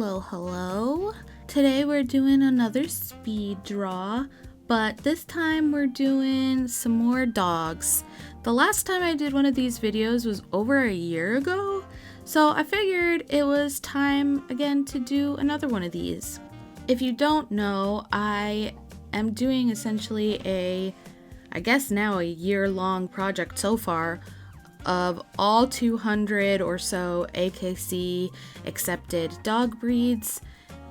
Hello. Today we're doing another speed draw, but this time we're doing some more dogs. The last time I did one of these videos was over a year ago, so I figured it was time again to do another one of these. If you don't know, I am doing essentially I guess now a year-long project so far of all 200 or so AKC accepted dog breeds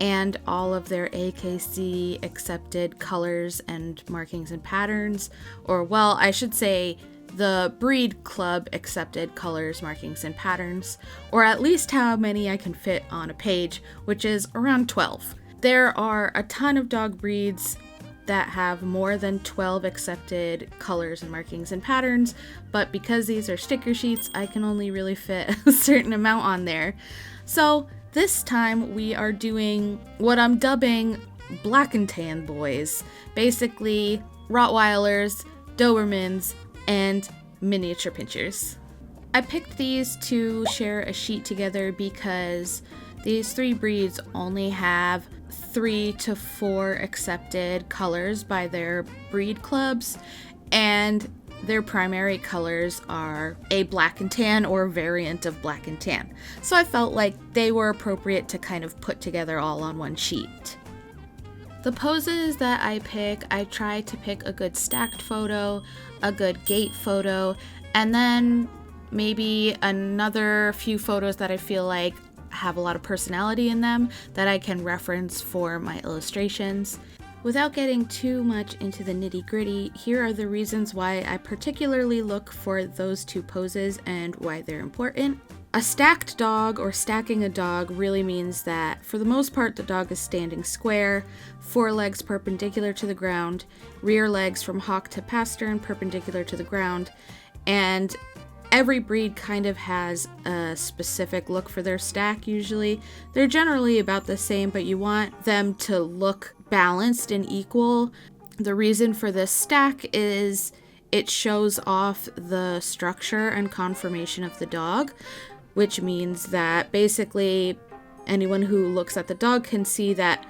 and all of their AKC accepted colors and markings and patterns, or well, I should say the breed club accepted colors, markings, and patterns, or at least how many I can fit on a page, which is around 12. There are a ton of dog breeds that have more than 12 accepted colors and markings and patterns, but because these are sticker sheets, I can only really fit a certain amount on there. So this time we are doing what I'm dubbing black and tan boys, basically Rottweilers, Dobermans, and miniature pinschers. I picked these to share a sheet together because these three breeds only have 3 to 4 accepted colors by their breed clubs, and their primary colors are a black and tan or variant of black and tan. So I felt like they were appropriate to kind of put together all on one sheet. The poses that I pick, I try to pick a good stacked photo, a good gait photo, and then maybe another few photos that I feel like have a lot of personality in them that I can reference for my illustrations. Without getting too much into the nitty-gritty, here are the reasons why I particularly look for those two poses and why they're important. A stacked dog or stacking a dog really means that for the most part the dog is standing square, forelegs perpendicular to the ground, rear legs from hock to pastern perpendicular to the ground, and every breed kind of has a specific look for their stack usually. They're generally about the same, but you want them to look balanced and equal. The reason for this stack is it shows off the structure and conformation of the dog, which means that basically anyone who looks at the dog can see that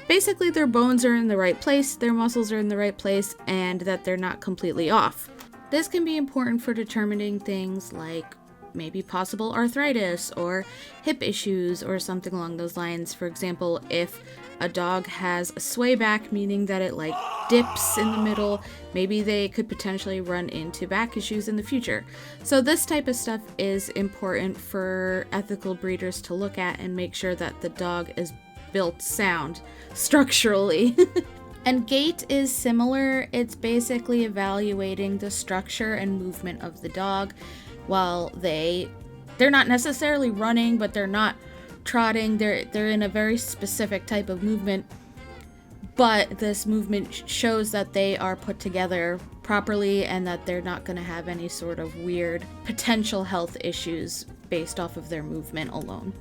basically their bones are in the right place, their muscles are in the right place, and that they're not completely off. This can be important for determining things like maybe possible arthritis or hip issues or something along those lines. For example, if a dog has a sway back, meaning that it like dips in the middle, maybe they could potentially run into back issues in the future. So this type of stuff is important for ethical breeders to look at and make sure that the dog is built sound structurally. And gait is similar. It's basically evaluating the structure and movement of the dog while they're not necessarily running, but they're not trotting. They're in a very specific type of movement, but this movement shows that they are put together properly and that they're not going to have any sort of weird potential health issues based off of their movement alone.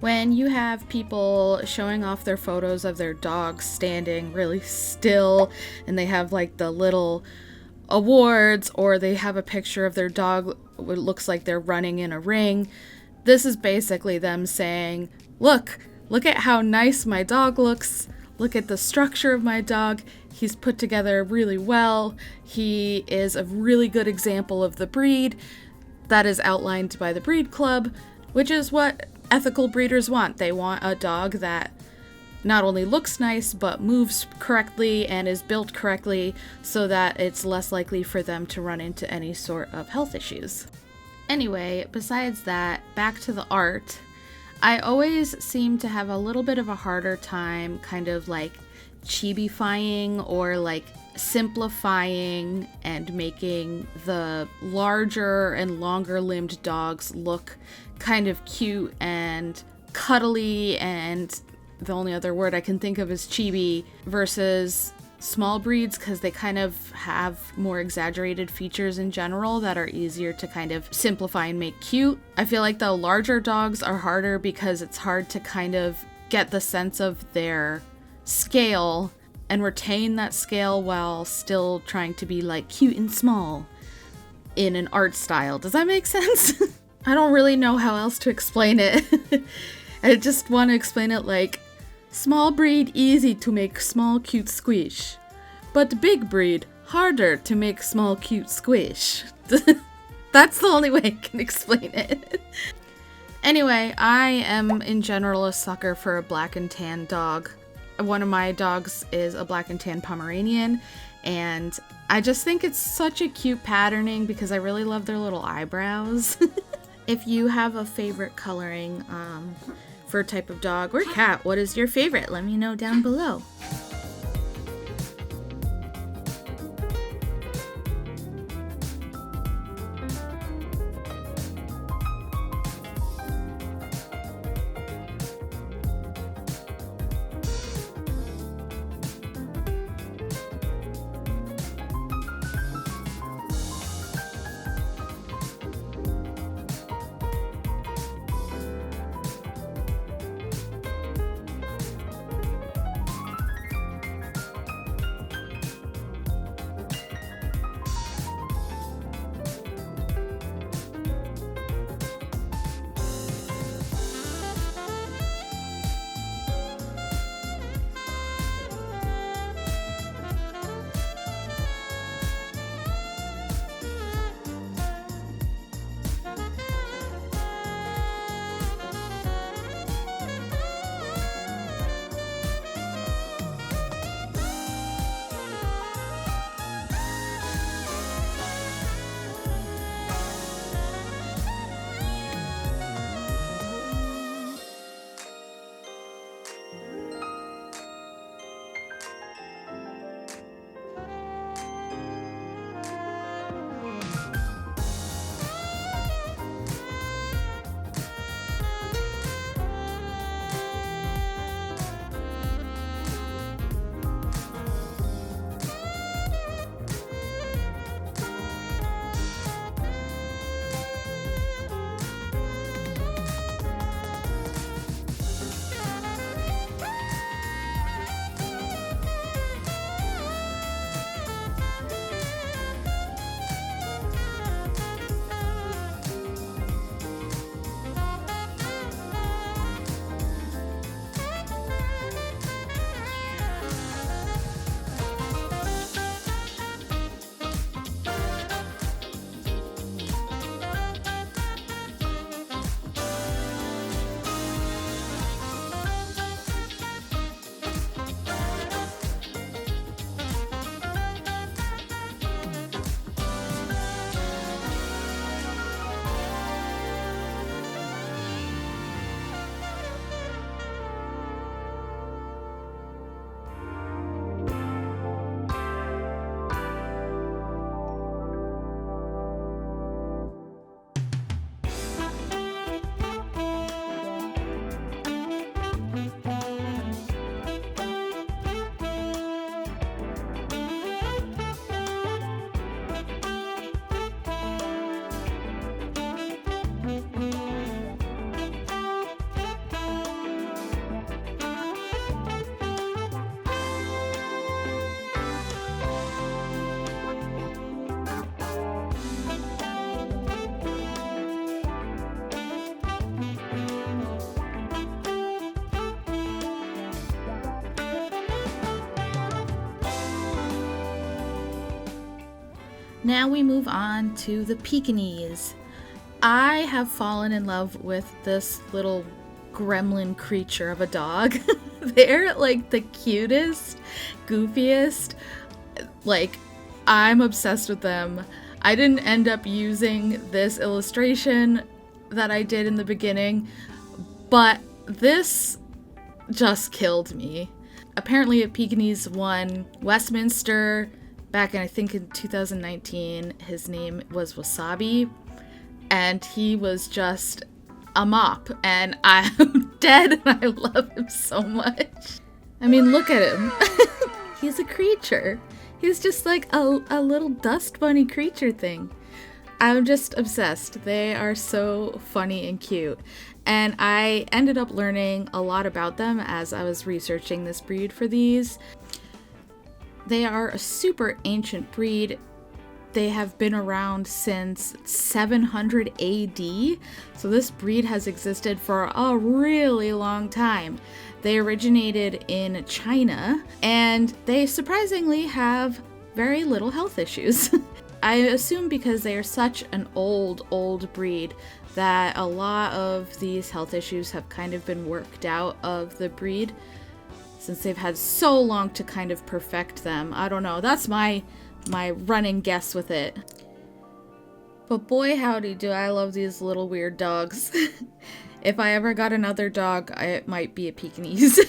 When you have people showing off their photos of their dogs standing really still and they have like the little awards, or they have a picture of their dog what looks like they're running in a ring, this is basically them saying, look at how nice my dog looks, look at the structure of my dog, he's put together really well, he is a really good example of the breed that is outlined by the breed club, which is what ethical breeders want. They want a dog that not only looks nice, but moves correctly and is built correctly so that it's less likely for them to run into any sort of health issues. Anyway, besides that, back to the art. I always seem to have a little bit of a harder time kind of like chibifying or like simplifying and making the larger and longer limbed dogs look kind of cute and cuddly, and the only other word I can think of is chibi, versus small breeds because they kind of have more exaggerated features in general that are easier to kind of simplify and make cute. I feel like the larger dogs are harder because it's hard to kind of get the sense of their scale and retain that scale while still trying to be like cute and small in an art style. Does that make sense? I don't really know how else to explain it. I just want to explain it like, small breed easy to make small cute squish, but big breed harder to make small cute squish. That's the only way I can explain it. Anyway, I am in general a sucker for a black and tan dog. One of my dogs is a black and tan Pomeranian, and I just think it's such a cute patterning because I really love their little eyebrows. If you have a favorite coloring for a type of dog or cat, what is your favorite? Let me know down below. Now we move on to the Pekingese. I have fallen in love with this little gremlin creature of a dog. They're like the cutest, goofiest. Like, I'm obsessed with them. I didn't end up using this illustration that I did in the beginning, but this just killed me. Apparently a Pekingese won Westminster back in, I think, in 2019. His name was Wasabi, and he was just a mop, and I'm dead, and I love him so much. I mean, look at him. He's a creature. He's just like a little dust bunny creature thing. I'm just obsessed. They are so funny and cute. And I ended up learning a lot about them as I was researching this breed for these. They are a super ancient breed. they have been around since 700 AD. So this breed has existed for a really long time. They originated in China, and they surprisingly have very little health issues. I assume because they are such an old breed that a lot of these health issues have kind of been worked out of the breed since they've had so long to kind of perfect them. I don't know. That's my running guess with it. But boy howdy do I love these little weird dogs. If I ever got another dog, it might be a Pekingese.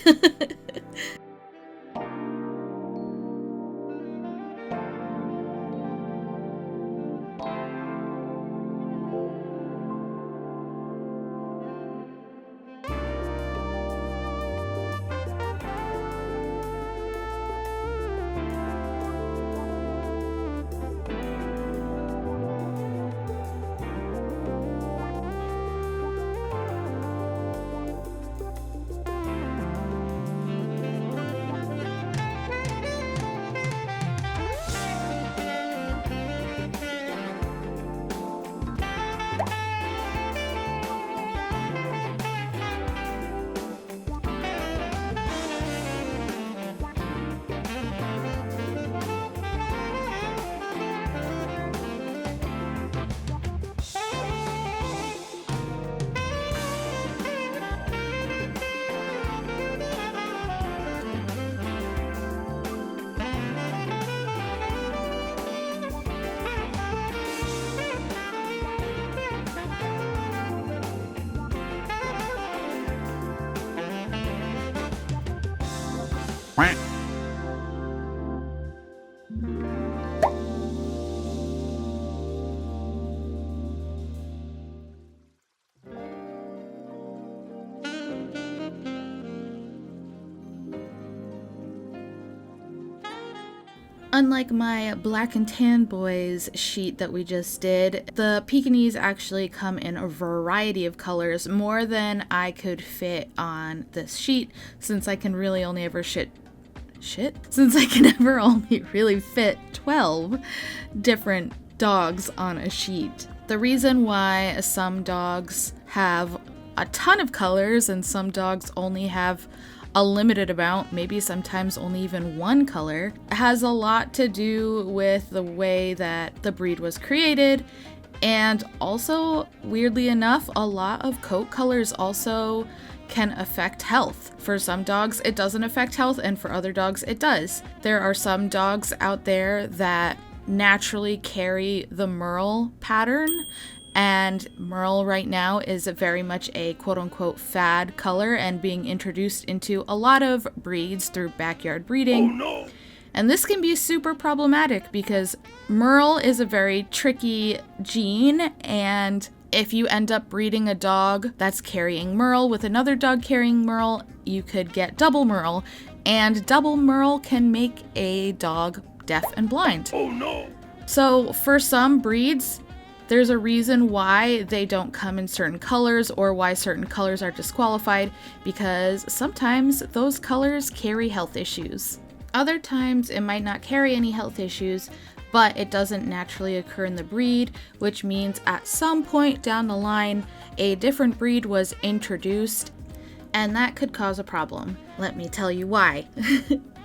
Unlike my black and tan boys sheet that we just did, the Pekingese actually come in a variety of colors, more than I could fit on this sheet, since I can really only ever since I can ever only really fit 12 different dogs on a sheet. The reason why some dogs have a ton of colors and some dogs only have a limited amount, maybe sometimes only even one color, has a lot to do with the way that the breed was created. And also, weirdly enough, a lot of coat colors also can affect health. For some dogs, it doesn't affect health, and for other dogs, it does. There are some dogs out there that naturally carry the merle pattern, and merle right now is very much a quote-unquote fad color and being introduced into a lot of breeds through backyard breeding. Oh no! And this can be super problematic because merle is a very tricky gene, and if you end up breeding a dog that's carrying merle with another dog carrying merle, you could get double merle, and double merle can make a dog deaf and blind. Oh no! So for some breeds, there's a reason why they don't come in certain colors or why certain colors are disqualified, because sometimes those colors carry health issues. Other times it might not carry any health issues, but it doesn't naturally occur in the breed, which means at some point down the line, a different breed was introduced, and that could cause a problem. Let me tell you why.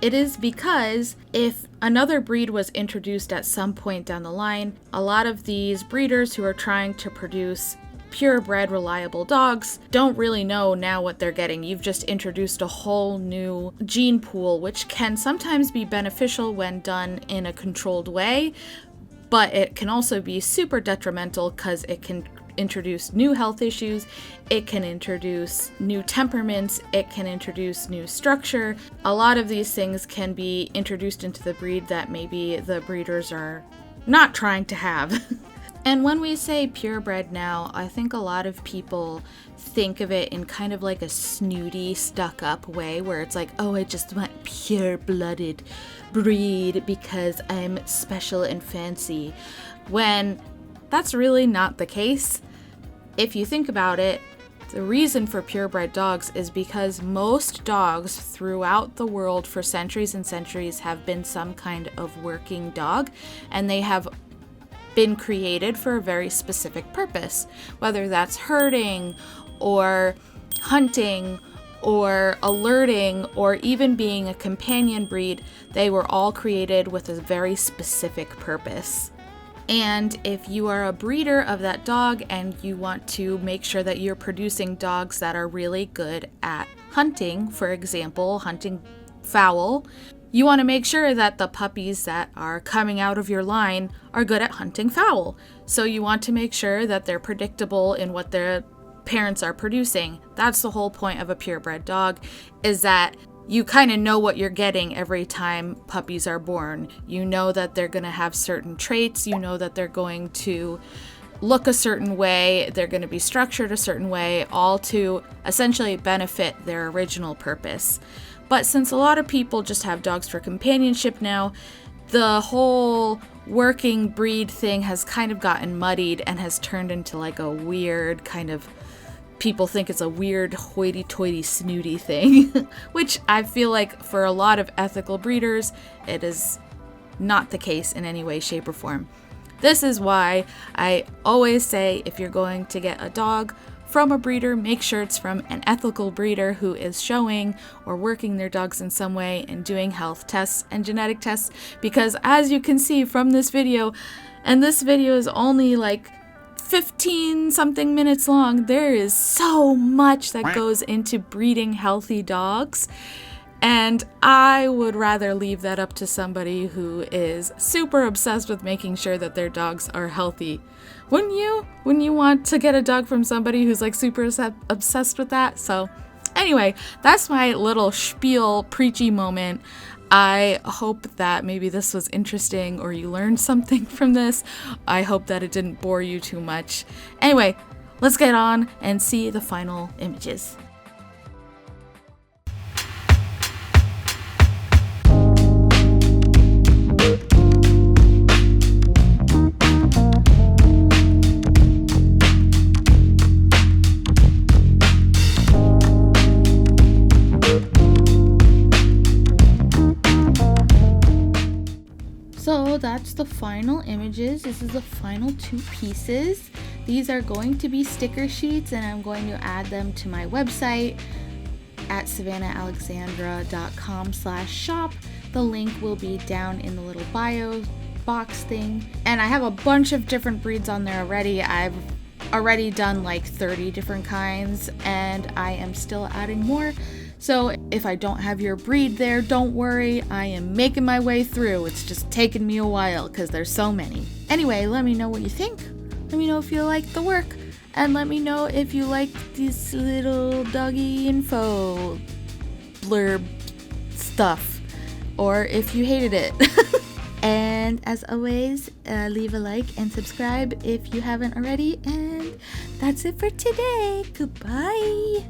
It is because if another breed was introduced at some point down the line, a lot of these breeders who are trying to produce purebred, reliable dogs don't really know now what they're getting. You've just introduced a whole new gene pool, which can sometimes be beneficial when done in a controlled way, but it can also be super detrimental because it can introduce new health issues, it can introduce new temperaments, it can introduce new structure. A lot of these things can be introduced into the breed that maybe the breeders are not trying to have. And when we say purebred now, I think a lot of people think of it in kind of like a snooty, stuck-up way where it's like, oh, I just want pure-blooded breed because I'm special and fancy, when that's really not the case. If you think about it, the reason for purebred dogs is because most dogs throughout the world for centuries and centuries have been some kind of working dog, and they have been created for a very specific purpose, whether that's herding or hunting or alerting or even being a companion breed. They were all created with a very specific purpose. And if you are a breeder of that dog and you want to make sure that you're producing dogs that are really good at hunting, for example, hunting fowl, you want to make sure that the puppies that are coming out of your line are good at hunting fowl. So you want to make sure that they're predictable in what their parents are producing. That's the whole point of a purebred dog, is that you kind of know what you're getting every time puppies are born. You know that they're going to have certain traits. You know that they're going to look a certain way. They're going to be structured a certain way, all to essentially benefit their original purpose. But since a lot of people just have dogs for companionship now, the whole working breed thing has kind of gotten muddied and has turned into like a weird kind of, people think it's a weird hoity-toity snooty thing, which I feel like for a lot of ethical breeders, it is not the case in any way, shape, or form. This is why I always say if you're going to get a dog from a breeder, make sure it's from an ethical breeder who is showing or working their dogs in some way and doing health tests and genetic tests, because as you can see from this video, and this video is only like 15 something minutes long, there is so much that goes into breeding healthy dogs, and I would rather leave that up to somebody who is super obsessed with making sure that their dogs are healthy. Wouldn't you? Wouldn't you want to get a dog from somebody who's like super obsessed with that? So anyway, that's my little spiel preachy moment. I hope that maybe this was interesting or you learned something from this. I hope that it didn't bore you too much. Anyway, let's get on and see the final images. So that's the final images. This is the final 2 pieces. These are going to be sticker sheets, and I'm going to add them to my website at savannahalexandra.com/shop. The link will be down in the little bio box thing. And I have a bunch of different breeds on there already. I've already done like 30 different kinds, and I am still adding more. So if I don't have your breed there, don't worry, I am making my way through. It's just taken me a while because there's so many. Anyway, let me know what you think. Let me know if you like the work. And let me know if you like this little doggy info blurb stuff, or if you hated it. And as always, leave a like and subscribe if you haven't already. And that's it for today. Goodbye.